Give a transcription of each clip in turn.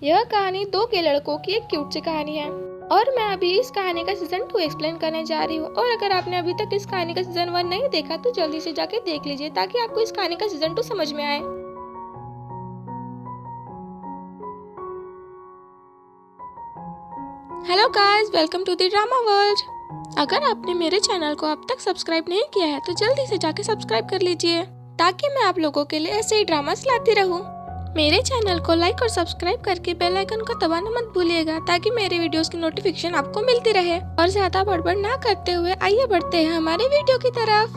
यह कहानी दो के लड़कों की एक क्यूट सी कहानी है और मैं अभी इस कहानी का सीजन 2 एक्सप्लेन करने जा रही हूँ। और अगर आपने अभी तक इस कहानी का सीजन 1 नहीं देखा तो जल्दी से जाके देख लीजिए ताकि आपको इस कहानी का सीजन 2 समझ में आए। Hello guys, welcome to the drama world. अगर आपने मेरे चैनल को अब तक सब्सक्राइब नहीं किया है तो जल्दी से जाके सब्सक्राइब कर लीजिए ताकि मैं आप लोगों के लिए ऐसे ही ड्रामास लाती रहूं। मेरे चैनल को लाइक और सब्सक्राइब करके बेल आइकन को दबाना मत भूलिएगा ताकि मेरे वीडियोस की नोटिफिकेशन आपको मिलती रहे। और ज्यादा बड़बड़ ना करते हुए आइए बढ़ते हैं हमारे वीडियो की तरफ।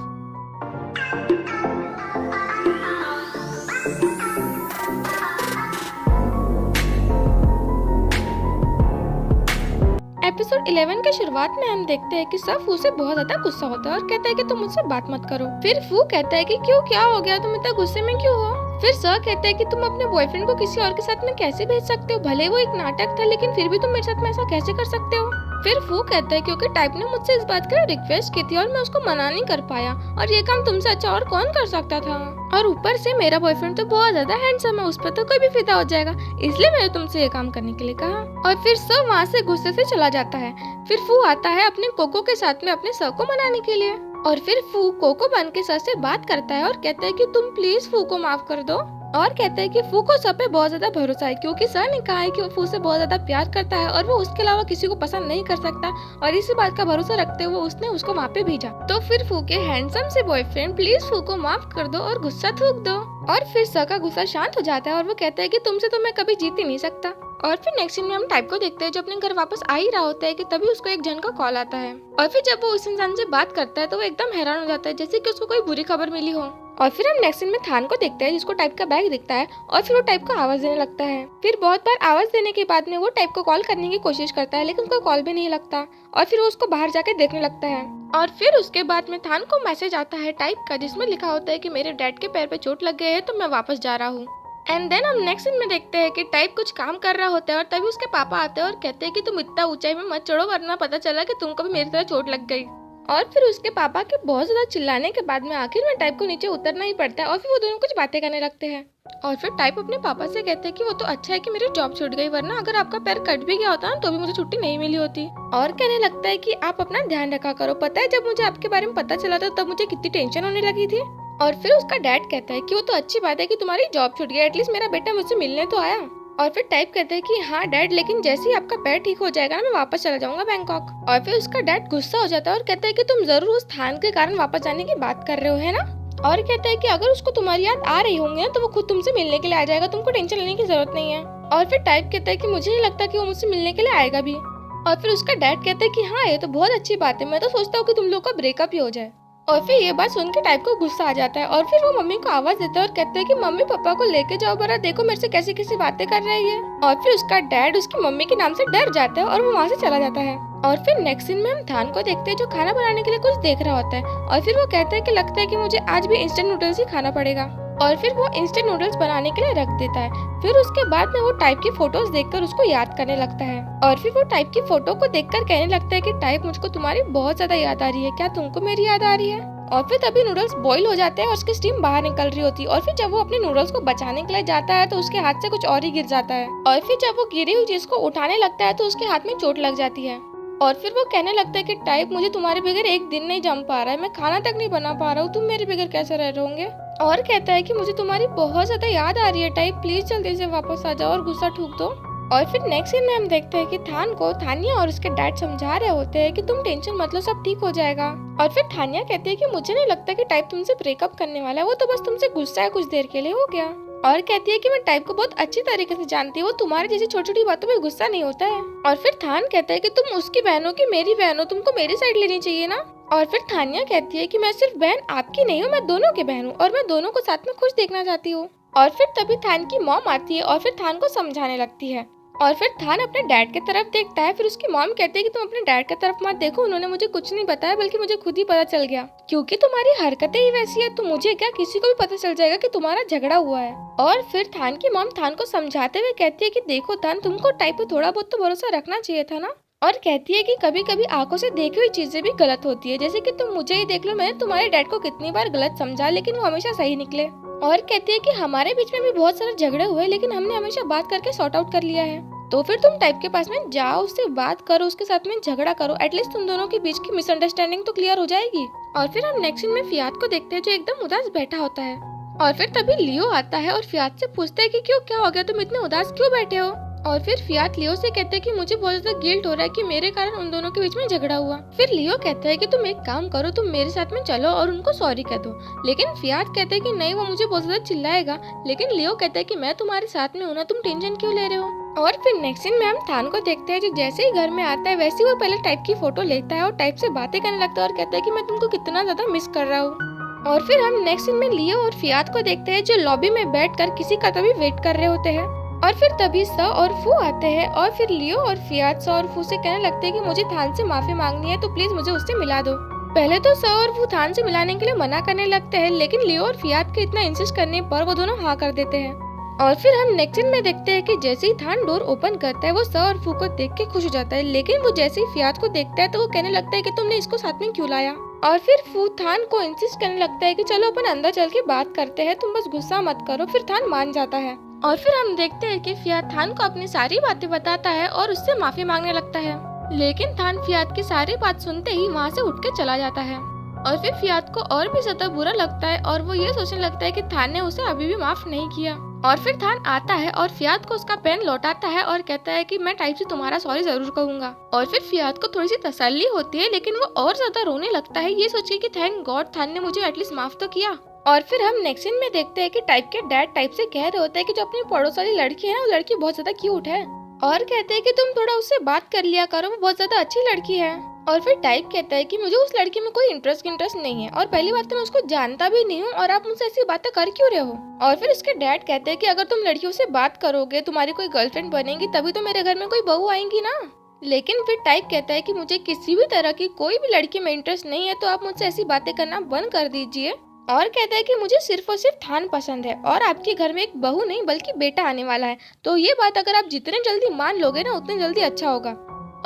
एपिसोड 11 के शुरुआत में हम देखते हैं कि सब फू से बहुत ज्यादा गुस्सा होता है और कहता है कि तुम मुझसे बात मत करो। फिर फू कहता है कि क्यों, क्या हो गया, तुम इतना गुस्से में क्यों हो। फिर सर कहता है कि तुम अपने बॉयफ्रेंड को किसी और के साथ में कैसे भेज सकते हो, भले वो एक नाटक था लेकिन फिर भी तुम मेरे साथ में ऐसा कैसे कर सकते हो। फिर फू कहता है क्योंकि टाइप ने मुझसे इस बात का रिक्वेस्ट की थी और मैं उसको मना नहीं कर पाया और ये काम तुमसे अच्छा और कौन कर सकता था। और ऊपर से मेरा बॉयफ्रेंड तो बहुत ज्यादा हैंडसम है, उस पर तो कोई भी फिदा हो जाएगा, इसलिए मैंने तुमसे ये काम करने के लिए कहा। और फिर सर वहाँ से गुस्से से चला जाता है। फिर फू आता है अपने कोको के साथ में अपने सर को मनाने के लिए। और फिर फू कोको बन के सर से बात करता है और कहता है कि तुम प्लीज फू को माफ कर दो। और कहता है कि फू को सब पे बहुत ज्यादा भरोसा है क्योंकि सर ने कहा है कि वो फू से बहुत ज्यादा प्यार करता है और वो उसके अलावा किसी को पसंद नहीं कर सकता और इसी बात का भरोसा रखते हुए उसने उसको वहाँ पे भेजा। तो फिर फू के हैंडसम से बॉयफ्रेंड प्लीज फू को माफ कर दो और गुस्सा थूक दो। और फिर सर का गुस्सा शांत हो जाता है और वो कहता है कि तुमसे तो मैं कभी जीत ही नहीं सकता। और फिर नेक्स्ट सीन में हम टाइप को देखते हैं जो अपने घर वापस आ ही रहा होता है कि तभी उसको एक जन का कॉल आता है। और फिर जब वो उस इंसान से बात करता है तो वो एकदम हैरान हो जाता है जैसे कि उसको कोई बुरी खबर मिली हो। और फिर हम नेक्स्ट सीन में थान को देखते हैं जिसको टाइप का बैग दिखता है और फिर वो टाइप को आवाज देने लगता है। फिर बहुत बार आवाज देने के बाद में वो टाइप को कॉल करने की कोशिश करता है लेकिन उसका कॉल भी नहीं लगता और फिर वो उसको बाहर जाके देखने लगता है। और फिर उसके बाद में थान को मैसेज आता है टाइप का जिसमें लिखा होता है कि मेरे डैड के पैर पे चोट लग गई है तो मैं वापस जा रहा हूँ। एंड देन हम नेक्स्ट सीन में देखते हैं कि टाइप कुछ काम कर रहा होता है और तभी उसके पापा आते हैं और कहते हैं कि तुम इतना ऊंचाई में मत चढ़ो वरना पता चला कि तुमको भी मेरी तरह चोट लग गई। और फिर उसके पापा के बहुत ज्यादा चिल्लाने के बाद में आखिर में टाइप को नीचे उतरना ही पड़ता है और फिर वो दोनों कुछ बातें करने लगते हैं। और फिर टाइप अपने पापा से कहते हैं कि वो तो अच्छा है कि मेरी जॉब छूट गई वरना अगर आपका पैर कट भी गया होता ना तो भी मुझे छुट्टी नहीं मिली होती। और कहने लगता है कि आप अपना ध्यान रखा करो, पता है जब मुझे आपके बारे में पता चला था तब मुझे कितनी टेंशन होने लगी थी। और फिर उसका डैड कहता है कि वो तो अच्छी बात है कि तुम्हारी जॉब छूट गई, एटलीस्ट मेरा बेटा मुझसे मिलने तो आया। और फिर टाइप कहता है कि हाँ डैड, लेकिन जैसे ही आपका पैर ठीक हो जाएगा ना मैं वापस चला जाऊंगा बैंकॉक। और फिर उसका डैड गुस्सा हो जाता है और कहता है कि तुम जरूर उस थान के कारण वापस जाने की बात कर रहे हो, है ना। और कहता है कि अगर उसको तुम्हारी याद आ रही होंगी तो वो खुद तुमसे मिलने के लिए आ जाएगा, तुमको टेंशन लेने की जरूरत नहीं है। और फिर टाइप कहता है कि मुझे नहीं लगता कि वो मुझसे मिलने के लिए आएगा भी। और फिर उसका डैड कहता है कि हाँ ये तो बहुत अच्छी बात है, मैं तो सोचता हूँ कि तुम लोग का ब्रेकअप ही हो जाए। और फिर ये बात सुन के टाइप को गुस्सा आ जाता है और फिर वो मम्मी को आवाज देता है और कहता है कि मम्मी पापा को लेके जाओ बरा, देखो मेरे से कैसी कैसी बातें कर रही है। और फिर उसका डैड उसकी मम्मी के नाम से डर जाता है और वो वहाँ से चला जाता है। और फिर नेक्स्ट सीन में हम थान को देखते हैं जो खाना बनाने के लिए कुछ देख रहा होता है और फिर वो कहता है कि लगता है कि मुझे आज भी इंस्टेंट नूडल्स ही खाना पड़ेगा। और फिर वो इंस्टेंट नूडल्स बनाने के लिए रख देता है। फिर उसके बाद में वो टाइप की फोटोज देखकर उसको याद करने लगता है और फिर वो टाइप की फोटो को देखकर कहने लगता है कि टाइप मुझको तुम्हारी बहुत ज्यादा याद आ रही है, क्या तुमको मेरी याद आ रही है। और फिर तभी नूडल्स बॉईल हो जाते हैं और उसकी स्टीम बाहर निकल रही होती है। और फिर जब वो अपने नूडल्स को बचाने के लिए जाता है तो उसके हाथ से कुछ और ही गिर जाता है और फिर जब वो गिरी हुई चीज को उठाने लगता है तो उसके हाथ में चोट लग जाती है। और फिर वो कहने लगता है कि टाइप मुझे तुम्हारे बगैर एक दिन नहीं जम पा रहा है, मैं खाना तक नहीं बना पा रहा हूँ, तुम मेरे बगैर कैसे रह रहे होंगे। और कहता है कि मुझे तुम्हारी बहुत ज्यादा याद आ रही है टाइप, प्लीज जल्दी से वापस आ जाओ और गुस्सा ठूक दो। और फिर नेक्स्ट सीन में हम देखते हैं कि थान को थानिया और उसके डैड समझा रहे होते हैं कि तुम टेंशन मत लो, सब ठीक हो जाएगा। और फिर थानिया कहती है कि मुझे नहीं लगता कि टाइप तुमसे ब्रेकअप करने वाला है, वो तो बस तुमसे गुस्सा है कुछ देर के लिए, हो गया। और कहती है कि मैं टाइप को बहुत अच्छी तरीके से जानती हूँ, वो तुम्हारी जैसी छोटी छोटी बातों में गुस्सा नहीं होता है। और फिर थान कहता है कि तुम उसकी बहन हो कि मेरी बहन हो, तुमको मेरी साइड लेनी चाहिए ना। और फिर थानिया कहती है कि मैं सिर्फ बहन आपकी नहीं हूँ, मैं दोनों की बहन हूँ और मैं दोनों को साथ में खुश देखना चाहती हूँ। और फिर तभी थान की मॉम आती है और फिर थान को समझाने लगती है। और फिर थान अपने डैड की तरफ देखता है। फिर उसकी मॉम कहती है कि तुम अपने डैड की तरफ मत देखो, उन्होंने मुझे कुछ नहीं बताया बल्कि मुझे खुद ही पता चल गया क्योंकि तुम्हारी हरकतें ही वैसी है, तो मुझे क्या किसी को भी पता चल जाएगा कि तुम्हारा झगड़ा हुआ है। और फिर थान की मॉम थान को समझाते हुए कहती है कि देखो थान, तुमको टाइप पे थोड़ा बहुत तो भरोसा रखना चाहिए था ना। और कहती है कि कभी कभी आंखों से देखी हुई चीजें भी गलत होती है, जैसे कि तुम मुझे ही देख लो, मैंने तुम्हारे डैड को कितनी बार गलत समझा लेकिन वो हमेशा सही निकले। और कहती है कि हमारे बीच में भी बहुत सारे झगड़े हुए लेकिन हमने हमेशा बात करके सॉर्ट आउट कर लिया है। तो फिर तुम टाइप के पास में जाओ, उससे बात करो, उसके साथ में झगड़ा करो, एटलीस्ट तुम दोनों के बीच की मिसअंडरस्टैंडिंग तो क्लियर हो जाएगी। और फिर हम नेक्स्ट सीन में फियात को देखते हैं जो एकदम उदास बैठा होता है। और फिर तभी लियो आता है और फियात से पूछता है कि क्यों, क्या हो गया, तुम इतने उदास क्यों बैठे हो। और फिर फियात लियो से कहते हैं कि मुझे बहुत ज्यादा गिल्ट हो रहा है कि मेरे कारण उन दोनों के बीच में झगड़ा हुआ। फिर लियो कहता है कि तुम एक काम करो, तुम मेरे साथ में चलो और उनको सॉरी कह दो। लेकिन फियात कहता है कि नहीं, वो मुझे बहुत ज्यादा चिल्लाएगा। लेकिन लियो कहता है कि मैं तुम्हारे साथ में हूँ ना, तुम टेंशन क्यों ले रहे हो। और फिर नेक्स्ट सीन में हम थान को देखते हैं जो जैसे ही घर में आता है वैसे ही वो पहले टाइप की फोटो लेता है और टाइप से बातें करने लगता है और कहता है कि मैं तुमको कितना ज्यादा मिस कर रहा हूँ। और फिर हम नेक्स्ट सीन में लियो और फियात को देखते हैं जो लॉबी में बैठकर किसी का तभी वेट कर रहे होते हैं। और फिर तभी स और फू आते हैं और फिर लियो और फियात स और फू से कहने लगते हैं कि मुझे थान से माफी मांगनी है, तो प्लीज मुझे उससे मिला दो। पहले तो स और फू थान से मिलाने के लिए मना करने लगते हैं, लेकिन लियो और फियात के इतना इंसिस्ट करने पर वो दोनों हाँ कर देते हैं। और फिर हम नेक्स्ट सीन में देखते हैं कि जैसे ही थान डोर ओपन करता है वो स और फू को देख के खुश हो जाता है, लेकिन वो जैसे ही फियात को देखता है तो वो कहने लगता है कि तुमने इसको साथ में क्यों लाया। और फिर फू थान को इंसिस्ट करने लगता है कि चलो अपन अंदर चल के बात करते हैं, तुम बस गुस्सा मत करो। फिर थान मान जाता है। और फिर हम देखते हैं कि फियात थान को अपनी सारी बातें बताता है और उससे माफी मांगने लगता है, लेकिन थान फियात की सारी बात सुनते ही वहाँ से उठ के चला जाता है। और फिर फियात को और भी ज्यादा बुरा लगता है और वो ये सोचने लगता है कि थान ने उसे अभी भी माफ नहीं किया। और फिर थान आता है और फियात को उसका पेन लौटाता है और कहता है कि मैं टाइप से तुम्हारा सॉरी जरूर कहूंगा। और फिर फियात को थोड़ी सी तसल्ली होती है, लेकिन वो और ज्यादा रोने लगता है ये सोच के कि थैंक गॉड थान ने मुझे एटलीस्ट माफ तो किया। और फिर हम नेक्स्ट सीन में देखते हैं कि टाइप के डैड टाइप से कह रहे होते हैं कि जो अपनी पड़ोस वाली लड़की है ना, वो लड़की बहुत ज्यादा क्यूट है और कहते हैं कि तुम थोड़ा उससे बात कर लिया करो, वो बहुत ज्यादा अच्छी लड़की है। और फिर टाइप कहता है कि मुझे उस लड़की में कोई इंटरेस्ट नहीं है और पहली बात तो मैं उसको जानता भी नहीं हूँ और आप मुझसे ऐसी बातें कर क्यों रहे हो। और फिर उसके डैड कहते हैं कि अगर तुम लड़कियों से बात करोगे, तुम्हारी कोई गर्लफ्रेंड बनेगी, तभी तो मेरे घर में कोई बहू आएंगी ना। लेकिन फिर टाइप कहता है कि मुझे किसी भी तरह की कोई भी लड़की में इंटरेस्ट नहीं है, तो आप मुझसे ऐसी बातें करना बंद कर दीजिए। और कहता है कि मुझे सिर्फ और सिर्फ थान पसंद है और आपके घर में एक बहू नहीं बल्कि बेटा आने वाला है, तो ये बात अगर आप जितने जल्दी मान लोगे ना उतने जल्दी अच्छा होगा।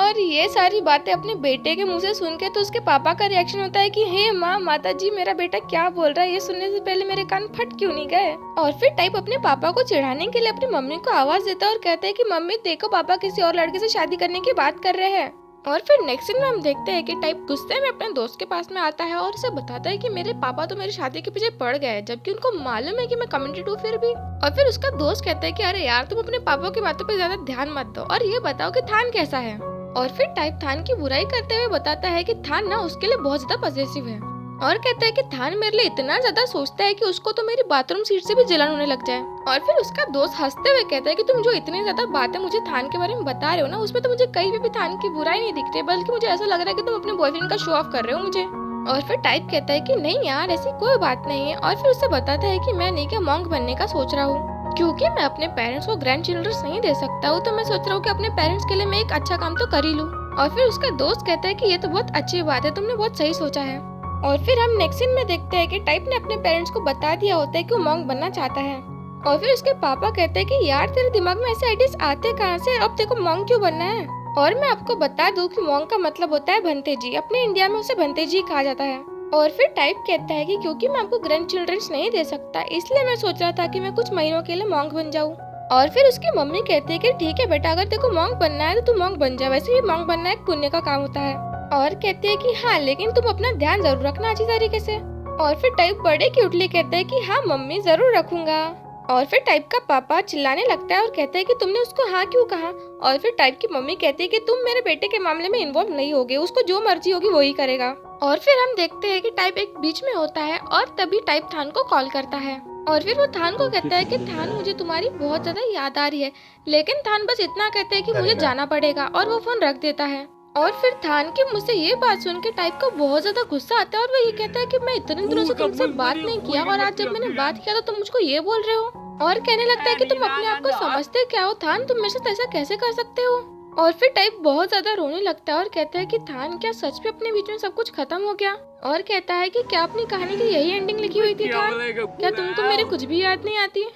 और ये सारी बातें अपने बेटे के मुंह से सुन के तो उसके पापा का रिएक्शन होता है कि हे माँ, माता जी, मेरा बेटा क्या बोल रहा है, ये सुनने से पहले मेरे कान फट क्यों नहीं गए। और फिर टाइप अपने पापा को चिढ़ाने के लिए अपनी मम्मी को आवाज देता है और कहता है कि मम्मी देखो, पापा किसी और लड़के से शादी करने की बात कर रहे हैं। और फिर नेक्स्ट सीन में हम देखते हैं कि टाइप गुस्से में अपने दोस्त के पास में आता है और उसे बताता है कि मेरे पापा तो मेरी शादी के पीछे पड़ गए, जबकि उनको मालूम है कि मैं कमिटेड हूँ फिर भी। और फिर उसका दोस्त कहता है कि अरे यार, तुम अपने पापा की बातों पे ज्यादा ध्यान मत दो और ये बताओ कि थान कैसा है। और फिर टाइप थान की बुराई करते हुए बताता है कि थान ना उसके लिए बहुत ज्यादा पॉजिटिव है और कहता है कि थान मेरे लिए इतना ज्यादा सोचता है कि उसको तो मेरी बाथरूम सीट से भी जलन होने लग जाए। और फिर उसका दोस्त हंसते हुए कहता है कि तुम जो इतनी ज्यादा बातें मुझे थान के बारे में बता रहे हो ना, उसमें तो मुझे कहीं भी थान की बुराई नहीं दिख रही, बल्कि मुझे ऐसा लग रहा है कि तुम अपने बॉयफ्रेंड का शो ऑफ कर रहे हो मुझे। और फिर टाइप कहता है कि नहीं यार, ऐसी कोई बात नहीं है। और फिर उसे बताता है कि मैं नीके मॉन्क बनने का सोच रहा हूँ, क्योंकि मैं अपने पेरेंट्स को ग्रैंड चिल्ड्रंस नहीं दे सकता हूँ, तो मैं सोच रहा हूँ कि अपने पेरेंट्स के लिए मैं एक अच्छा काम तो कर ही लूँ। और फिर उसका दोस्त कहता है कि ये तो बहुत अच्छी बात है, तुमने बहुत सही सोचा है। और फिर हम नेक्स्ट सीन में देखते हैं कि टाइप ने अपने पेरेंट्स को बता दिया होता है कि वो मॉन्क बनना चाहता है। और फिर उसके पापा कहते हैं कि यार, तेरे दिमाग में ऐसे आइडियाज आते कहाँ से, अब तेरे को मॉन्क क्यों बनना है। और मैं आपको बता दूं कि मॉन्क का मतलब होता है भंतेजी, अपने इंडिया में उसे भंतेजी कहा जाता है। और फिर टाइप कहता है कि क्योंकि मैं आपको ग्रैंड चिल्ड्रंस नहीं दे सकता, इसलिए मैं सोच रहा था कि मैं कुछ महीनों के लिए मॉन्क बन जाऊँ। और फिर उसकी मम्मी कहती है कि ठीक है बेटा, अगर तेरे को मॉन्क बनना है तो तू मॉन्क बन जा, वैसे भी मॉन्क बनना एक पुण्य का काम होता है। और कहते हैं कि हाँ, लेकिन तुम अपना ध्यान जरूर रखना अच्छी तरीके से। और फिर टाइप बड़े क्यूटली कहते हैं कि हाँ मम्मी, जरूर रखूंगा। और फिर टाइप का पापा चिल्लाने लगता है और कहता है कि तुमने उसको हाँ क्यों कहा। और फिर टाइप की मम्मी कहती है कि तुम मेरे बेटे के मामले में इन्वॉल्व नहीं होगे, उसको जो मर्जी होगी वही करेगा। और फिर हम देखते हैं कि टाइप एक बीच में होता है और तभी टाइप थान को कॉल करता है। और फिर वो थान को कहता है कि थान, मुझे तुम्हारी बहुत ज्यादा याद आ रही है। लेकिन थान बस इतना कहते हैं कि मुझे जाना पड़ेगा और वो फोन रख देता है। और फिर थान की मुझसे ये बात सुन के टाइप को बहुत ज्यादा गुस्सा आता है और वो ये कहता है कि मैं इतने दिनों से तुमसे बात नहीं किया और आज जब मैंने बात किया तो तुम मुझको ये बोल रहे हो। और कहने लगता है कि तुम अपने आप को समझते क्या हो थान, तुम मेरे साथ ऐसा कैसे कर सकते हो। और फिर टाइप बहुत ज्यादा रोने लगता है और कहता है कि थान, क्या सच में अपने बीच में सब कुछ खत्म हो गया। और कहता है कि क्या अपनी कहानी की यही एंडिंग लिखी हुई थी थान, क्या तुमको मेरे कुछ भी याद नहीं आती।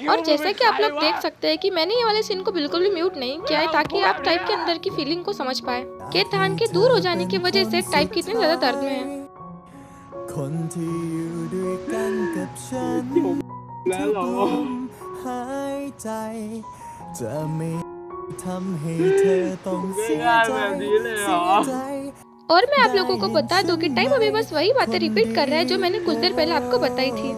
और जैसा कि आप लोग देख सकते हैं कि मैंने ये वाले सीन को बिल्कुल भी म्यूट नहीं किया है ताकि आप टाइप के अंदर की फीलिंग को समझ पाए कि थान के दूर हो जाने की वजह से टाइप कितने ज्यादा दर्द में है। คนที่อยู่ด้วยกันกับฉัน แล้วเหรอ หายใจ จะไม่ทำให้เธอต้องเสียใจ แบบนี้เลยเหรอ เสียใจ और मैं आप लोगों को बता दूं कि टाइम अभी बस वही बातें रिपीट कर रहा है जो मैंने कुछ देर पहले आपको बताई थी।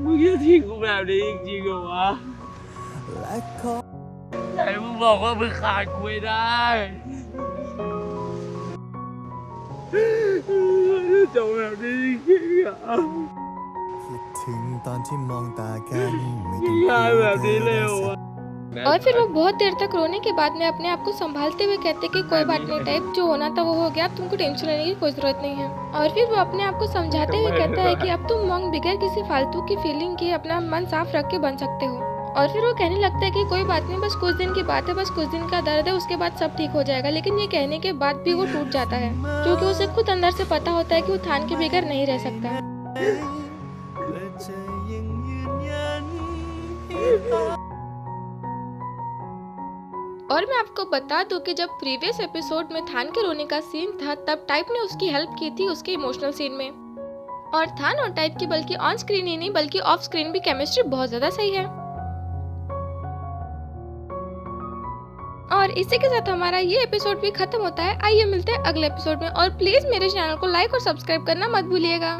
มึงจะทิ้งกูแบบนี้จริงๆเหรอวะ และขอ ไหนมึงบอกว่ามึงขาดกูไม่ได้จะแบบนี้จริงๆเหรอ คิดถึงตอนที่มองตากันไม่ต้อง งานแบบนี้เลยเหรอวะ और फिर वो बहुत देर तक रोने के बाद में अपने आप को संभालते हुए कहते कि कोई बात नहीं टाइप, जो होना था वो हो गया, अब तुमको टेंशन लेने की कोई जरूरत नहीं है। और फिर वो अपने आप को समझाते हुए कहता है कि अब तुम मॉन्ग बगैर किसी फालतू की फीलिंग के अपना मन साफ रख के बन सकते हो। और फिर वो कहने लगता है कि कोई बात नहीं, बस कुछ दिन की बात है, बस कुछ दिन का दर्द है, उसके बाद सब ठीक हो जाएगा। लेकिन ये कहने के बाद भी वो टूट जाता है क्योंकि उसे खुद अंदर से पता होता है कि वो थान के बगैर नहीं रह सकता। และจะยังยืนยันให้ और मैं आपको बता दूं कि जब प्रीवियस एपिसोड में थान के रोने का सीन था तब टाइप ने उसकी हेल्प की थी उसके इमोशनल सीन में। और थान और टाइप की बल्कि ऑन स्क्रीन ही नहीं बल्कि ऑफ स्क्रीन भी केमिस्ट्री बहुत ज्यादा सही है। और इसी के साथ हमारा ये एपिसोड भी खत्म होता है। आइए मिलते हैं अगले एपिसोड में और प्लीज मेरे चैनल को लाइक और सब्सक्राइब करना मत भूलिएगा।